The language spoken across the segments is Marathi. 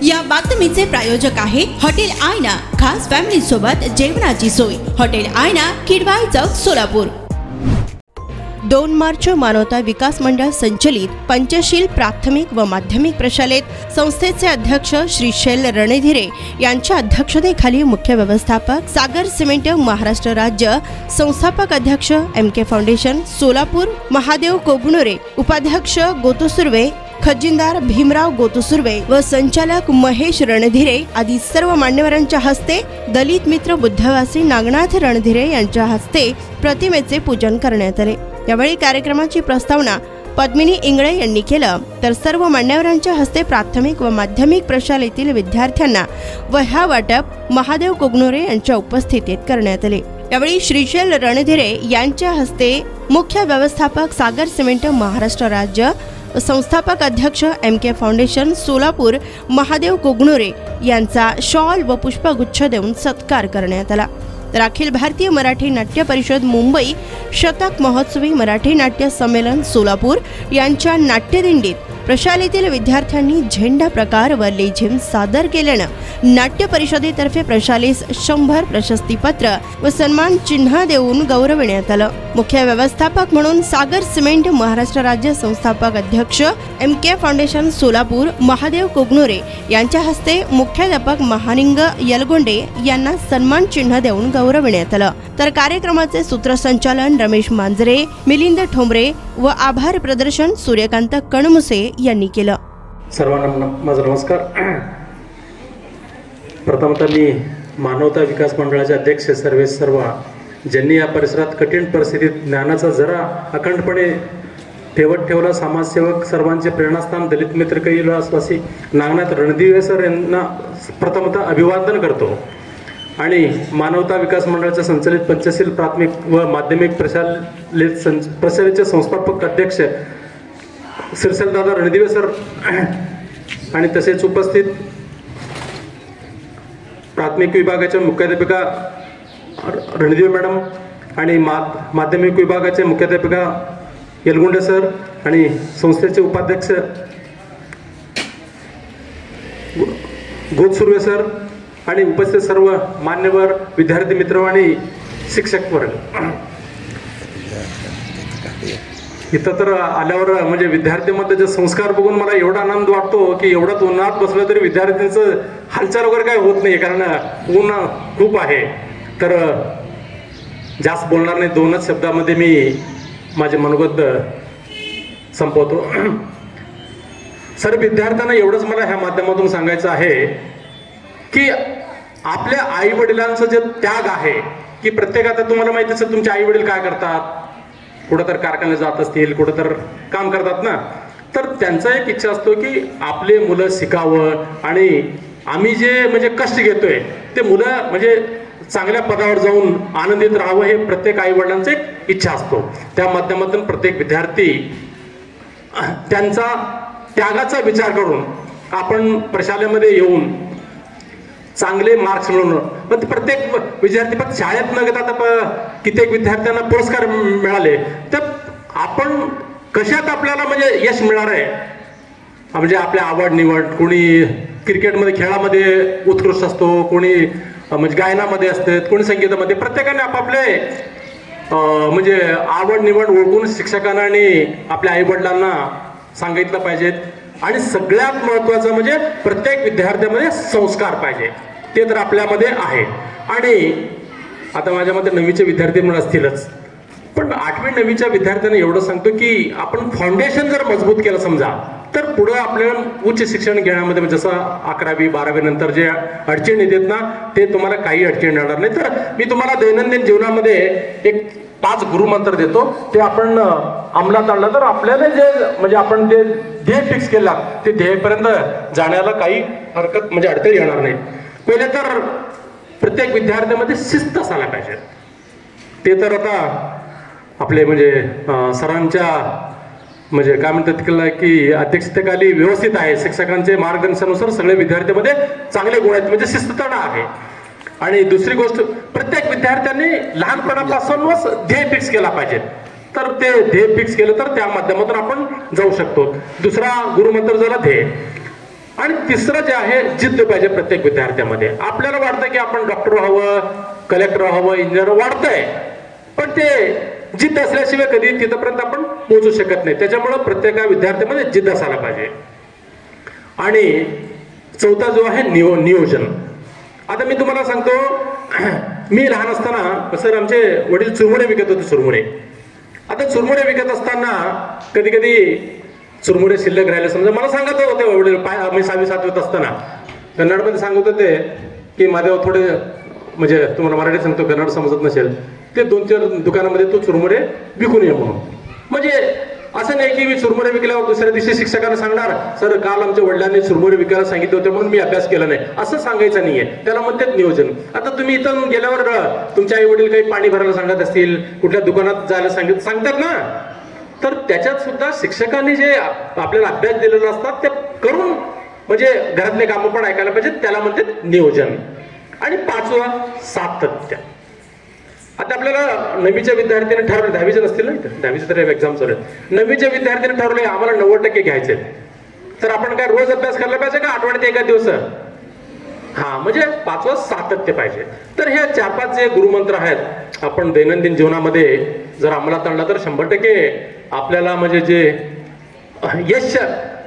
या बातमीचे प्रायोजक आहे हॉटेल आयना, खास फॅमिली सोबत जेवणाची सोय। हॉटेल आयना, किडवाई चौक, सोलापूर। 2 मार्च मानवता विकास मंडळ संचलित पंचशील प्राथमिक व माध्यमिक प्रशालेत संस्थेचे अध्यक्ष श्रीशैल रणधीरे यांच्या अध्यक्षतेखाली मुख्य व्यवस्थापक सागर सिमेंट महाराष्ट्र राज्य, संस्थापक अध्यक्ष MK फाउंडेशन सोलापूर महादेव कोगनुरे, उपाध्यक्ष गोतू सुर्वे, खजिनदार भीमराव गोतू सुर्वे व संचालक महेश रणधीरे आदी सर्व मान्यवरांच्या हस्ते दलित मित्र बुद्धवासी नागनाथ रणधीरे यांच्या हस्ते प्रतिमेचे पूजन करण्यात आले। यावेळी कार्यक्रमाची प्रस्तावना पद्मिनी इंगळे यांनी केलं, तर सर्व मान्यवरांच्या हस्ते प्राथमिक व माध्यमिक प्रशालेतील विद्यार्थ्यांना वह्या वाटप महादेव कोगनुरे यांच्या उपस्थितीत करण्यात आले। यावेळी श्रीशैल रणधीरे यांच्या हस्ते मुख्य व्यवस्थापक सागर सिमेंट महाराष्ट्र राज्य, संस्थापक अध्यक्ष MK फाउंडेशन सोलापूर महादेव कोगनुरे यांचा शॉल व पुष्पगुच्छ देऊन सत्कार करण्यात आला। तर अखिल भारतीय मराठी नाट्य परिषद मुंबई शतक महोत्सवी मराठी नाट्य संमेलन सोलापूर यांच्या नाट्यदिंडीत प्रशालेतील विद्यार्थ्यांनी झेंडा प्रकार व लेझिम सादर केल्यानं नाट्य परिषदेतर्फे प्रशालेस 100 प्रशस्तीपत्र व सन्मान चिन्ह देऊन गौरविण्यात आलं। मुख्य व्यवस्थापक म्हणून सागर सिमेंट महाराष्ट्र राज्य, संस्थापक अध्यक्ष MK फाउंडेशन सोलापूर महादेव कोगनुरे यांच्या हस्ते मुख्याध्यापक महानिंग यलगोंडे यांना सन्मान चिन्ह देऊन गौरविण्यात आलं। तर कार्यक्रमाचे सूत्रसंचालन रमेश मांजरे, मिलिंद ठोंबरे व आभार प्रदर्शन सूर्यकांत कणमुसे यांनी केलं। सर्वांना माझा नमस्कार। प्रथमतः मी मानवता विकास मंडळाचे अध्यक्ष सर्व ज्यांनी या परिसरात कठीण परिस्थितीत ज्ञानाचा जरा अखंडपणे ठेवला, समाजसेवक सर्वांचे प्रेरणास्थान दलित मित्र कैलासवासी नागनाथ रणधीरे सर यांना प्रथमतः अभिवादन करतो आणि मानवता विकास मंडळाचे संचलित पंचशील प्राथमिक व माध्यमिक प्रशालेचे संस्थापक अध्यक्ष श्रीशैल दादा रणधीरे सर आणि तसेच उपस्थित प्राथमिक विभागाच्या मुख्याध्यापिका रणधीरे मॅडम आणि माध्यमिक विभागाचे मुख्याध्यापिका यलगोंडे सर आणि संस्थेचे उपाध्यक्ष गोत सुर्वे सर आणि उपस्थित सर्व मान्यवर विद्यार्थी मित्र आणि शिक्षक वर्ग। इथं तर आल्यावर म्हणजे विद्यार्थ्यांमध्ये जे संस्कार बघून मला एवढा आनंद वाटतो की एवढाच उन्हात बसलं तरी विद्यार्थ्यांचं हालचाल वगैरे काय होत नाही, कारण ऊन खूप आहे। तर जास्त बोलणार नाही, 2च शब्दामध्ये मी माझे मनोगत संपवतो। सर, विद्यार्थ्यांना एवढंच मला ह्या माध्यमातून सांगायचं आहे की आपल्या आई वडिलांचं जे त्याग आहे की प्रत्येक, आता तुम्हाला माहिती असेल तुमचे आई वडील काय करतात, कुठं तर कारखान्यात जात असतील, कुठं तर काम करतात ना, तर त्यांचा एक इच्छा असतो की आपले मुलं शिकावं आणि आम्ही जे म्हणजे कष्ट घेतोय ते मुलं म्हणजे चांगल्या पदावर जाऊन आनंदित राहावं, हे प्रत्येक आई वडिलांचा एक इच्छा असतो। त्या माध्यमातून प्रत्येक विद्यार्थी त्यांचा त्यागाचा विचार करून आपण प्रशालेमध्ये येऊन चांगले मार्क्स मिळवणं, पण प्रत्येक विद्यार्थी फक्त शाळेत न घेता कित्येक विद्यार्थ्यांना पुरस्कार मिळाले, तर आपण कशात आपल्याला म्हणजे यश मिळणार आहे, म्हणजे आपल्या आवड निवड, कोणी क्रिकेटमध्ये खेळामध्ये उत्कृष्ट असतो, कोणी म्हणजे गायनामध्ये असतात, कोणी संगीतामध्ये, प्रत्येकाने आपापले म्हणजे आवड निवड ओळखून शिक्षकांना आणि आपल्या आई वडिलांना सांगितलं पाहिजेत। आणि सगळ्यात महत्त्वाचं म्हणजे प्रत्येक विद्यार्थ्यामध्ये संस्कार पाहिजे, ते तर आपल्यामध्ये आहे। आणि आता माझ्यामध्ये 9वीचे विद्यार्थी म्हणून असतीलच, पण 8वी 9वीच्या विद्यार्थ्यांना एवढं सांगतो की आपण फाउंडेशन जर मजबूत केलं समजा, तर पुढे आपल्याला उच्च शिक्षण घेण्यामध्ये जसं 11वी 12वी नंतर जे अडचणी येतात ना, ते तुम्हाला काही अडचण येणार नाही। तर मी तुम्हाला दैनंदिन जीवनामध्ये एक 5 गुरुमंत्र देतो, ते आपण अंमलात आणलं तर आपल्याला जे म्हणजे आपण जे ध्येय फिक्स केला ते ध्येयपर्यंत जाण्याला काही हरकत म्हणजे अडचण येणार नाही। पहिले तर प्रत्येक विद्यार्थ्यामध्ये शिस्त असायला पाहिजे, ते तर आता आपले म्हणजे सरांच्या म्हणजे काय म्हणतात की अध्यक्षतेखाली व्यवस्थित आहे, शिक्षकांचे मार्गदर्शनानुसार सगळे विद्यार्थ्यांमध्ये चांगले गुण आहेत, म्हणजे शिस्तपणा आहे। आणि दुसरी गोष्ट, प्रत्येक विद्यार्थ्यांनी लहानपणापासूनच ध्येय फिक्स केला पाहिजे, तर ते ध्येय फिक्स केलं तर त्या माध्यमातून आपण जाऊ शकतो। दुसरा गुरुमंत्र झाला ध्येय। आणि तिसरं जे आहे जिद्द पाहिजे प्रत्येक विद्यार्थ्यामध्ये. आपल्याला वाटतं की आपण डॉक्टर व्हावं, कलेक्टर व्हावं, इंजिनियर वाटतंय, पण ते जिद्द असल्याशिवाय कधी तिथपर्यंत आपण पोहोचू शकत नाही. त्याच्यामुळे प्रत्येक विद्यार्थ्यामध्ये जिद्द असायला पाहिजे. आणि चौथा जो आहे नियोजन. आता मी तुम्हाला सांगतो, मी लहान असताना सर आमचे वडील चुरमुरे विकत होते, चुरमुरे. आता चुरमुरे विकत असताना कधी कधी चुरमुरे शिल्लक राहिले, समजा मला सांगत होते वडील, मी 6वी-7वीत असताना कन्नडमध्ये सांगत होते की माझ्यावर थोडे, म्हणजे तुम्हाला मराठी सांगतो, कन्नड समजत नसेल, ते 2-4 दुकानामध्ये तो चुरमुरे विकून ये म्हणून. म्हणजे असं नाही की मी चुरमुरे विकल्यावर दुसऱ्या दिवशी शिक्षकांना सांगणार, सर काल आमच्या वडिलांनी चुरमुरे विकायला सांगितले होते म्हणून मी अभ्यास केला नाही, असं सांगायचं नाहीये. त्याला म्हणतात नियोजन. आता तुम्ही इथं गेल्यावर तुमचे आई वडील काही पाणी भरायला सांगत असतील, कुठल्या दुकानात जायला सांगतात ना, तर त्याच्यात सुद्धा शिक्षकांनी जे आपल्याला अभ्यास दिलेला असतात ते करून, म्हणजे घरातले कामं पण ऐकायला पाहिजे, त्याला म्हणतात नियोजन. आणि 5वं सातत्य. आता आपल्याला 9वीच्या विद्यार्थ्यांनी ठरवलं, 10वीचे नसतील ना इथं, 10वीचे तर एक्झाम चालू आहेत, 9वीच्या विद्यार्थ्यांनी ठरवले आम्हाला 90% घ्यायचे. तर आपण काय रोज अभ्यास करायला पाहिजे का आठवड्यात एका दिवस? हा, म्हणजे 5वं सातत्य पाहिजे. तर हे 4-5 जे गुरुमंत्र आहेत, आपण दैनंदिन जीवनामध्ये जर अंमलात आणला तर 100% आपल्याला म्हणजे जे यश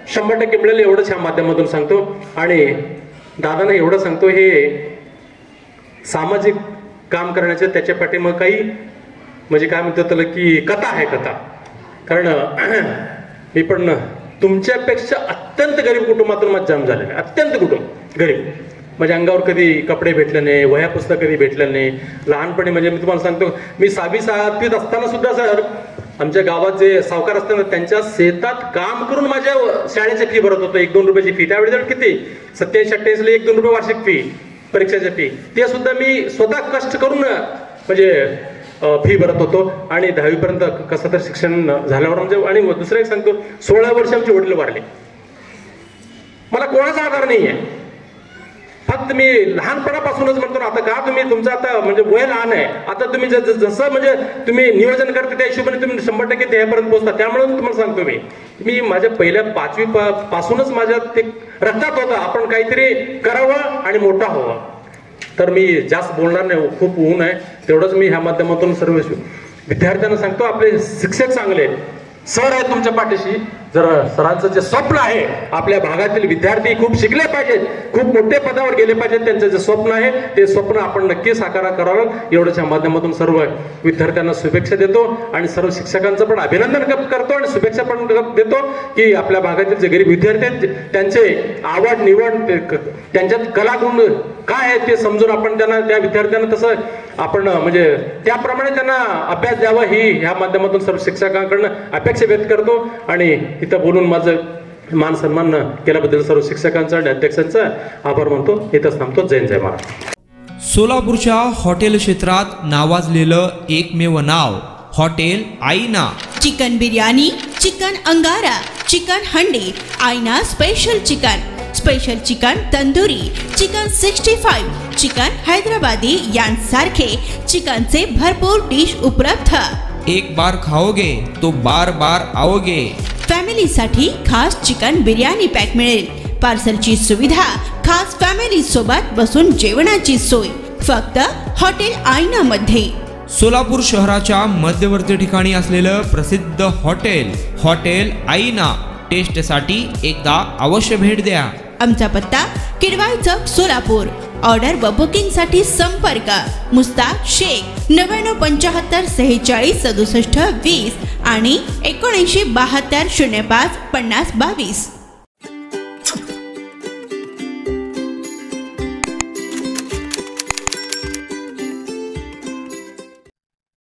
100% मिळेल, एवढंच ह्या माध्यमातून सांगतो. आणि दादांना एवढं सांगतो, हे सामाजिक काम करण्याच्या त्याच्या पाठीमागे काही म्हणजे काय म्हणतात त्याला की कथा आहे, कथा. कारण मी पण तुमच्यापेक्षा अत्यंत गरीब कुटुंबातून माझा जन्म झालेला आहे, अत्यंत गरीब. माझ्या अंगावर कधी कपडे भेटले नाही, वह्या पुस्तक कधी भेटलं नाही. लहानपणी म्हणजे मी तुम्हाला सांगतो, मी 6वी-7वीत असताना सुद्धा सर आमच्या गावात जे सावकार असताना त्यांच्या शेतात काम करून माझ्या शाळेची फी भरत होतो, 1-2 रुपयाची फी. त्यावेळी तर किती 87-88 ला 1-2 रुपये वार्षिक फी, परीक्षेची फी. ते सुद्धा मी स्वतः कष्ट करून म्हणजे फी भरत होतो. आणि 10वी पर्यंत कसं तर शिक्षण झाल्यावर म्हणजे. आणि दुसरं एक सांगतो, 16 वर्ष आमचे वडील वारले. मला कोणाचा आधार नाहीये, फक्त मी लहानपणापासूनच म्हणतो ना, आता का तुम्ही तुमचं आता म्हणजे वय लहान आहे, आता तुम्ही जसं म्हणजे तुम्ही नियोजन करता त्या हिशोबाने तुम्ही 100% ध्येयापर्यंत पोहोचता. त्यामुळे तुम्हाला सांगतो, मी माझ्या पहिल्या 5वी पासूनच माझ्या ते रक्तात होतं, आपण काहीतरी करावं आणि मोठा व्हावं. तर मी जास्त बोलणार नाही, खूप ऊन आहे, तेवढंच मी ह्या माध्यमातून सर्व विद्यार्थ्यांना सांगतो, आपले शिक्षक चांगले सर आहेत तुमच्या पाठीशी. जर सरांचं जे स्वप्न आहे, आपल्या भागातील विद्यार्थी खूप शिकले पाहिजेत, खूप मोठ्या पदावर गेले पाहिजेत, त्यांचं जे स्वप्न आहे ते स्वप्न आपण नक्की साकार करावं, एवढ्याच्या माध्यमातून सर्व विद्यार्थ्यांना शुभेच्छा देतो. आणि सर्व शिक्षकांचं पण अभिनंदन करतो आणि शुभेच्छा पण देतो की आपल्या भागातील जे गरीब विद्यार्थी आहेत त्यांचे आवड निवड, त्यांच्यात कलागुण काय आहे ते समजून आपण त्यांना, त्या विद्यार्थ्यांना तसं आपण म्हणजे त्याप्रमाणे त्यांना अभ्यास द्यावा, ही ह्या माध्यमातून सर्व शिक्षकांकडनं अपेक्षा व्यक्त करतो. आणि इथं बोलून माझं मान सन्मान केल्याबद्दल सर्व शिक्षकांचा आणि अध्यक्षांचा आभार मानतो. इथंच थांबतो. जय जय महाराज. सोलापूरच्या हॉटेल क्षेत्रात नावाजलेलं एकमेव नाव हॉटेल आईना. चिकन बिर्याणी, चिकन अंगारा, चिकन हंडी, आईना special chicken tandoori, chicken 65, chicken Hyderabadi यांसारखे चिकनचे भरपूर डिश उपलब्ध. एक बार खाओगे तो बार बार आओगे. फॅमिलीसाठी खास चिकन बिर्याणी पॅक मिळेल, पार्सलची सुविधा, खास फॅमिली सोबत बसून जेवणाची सोय फक्त हॉटेल आईना मध्ये. सोलापूर शहराच्या मध्यवर्ती ठिकाणी असलेलं प्रसिद्ध हॉटेल आईना. टेस्टसाठी एकदा अवश्य भेट द्या. आमचा पत्ता किडवाई चौक सोलापूर. ऑर्डर व बुकिंग साठी संपर्क मुस्ताक शेख 9975 46 67 20 आणि 7972 05 50 22.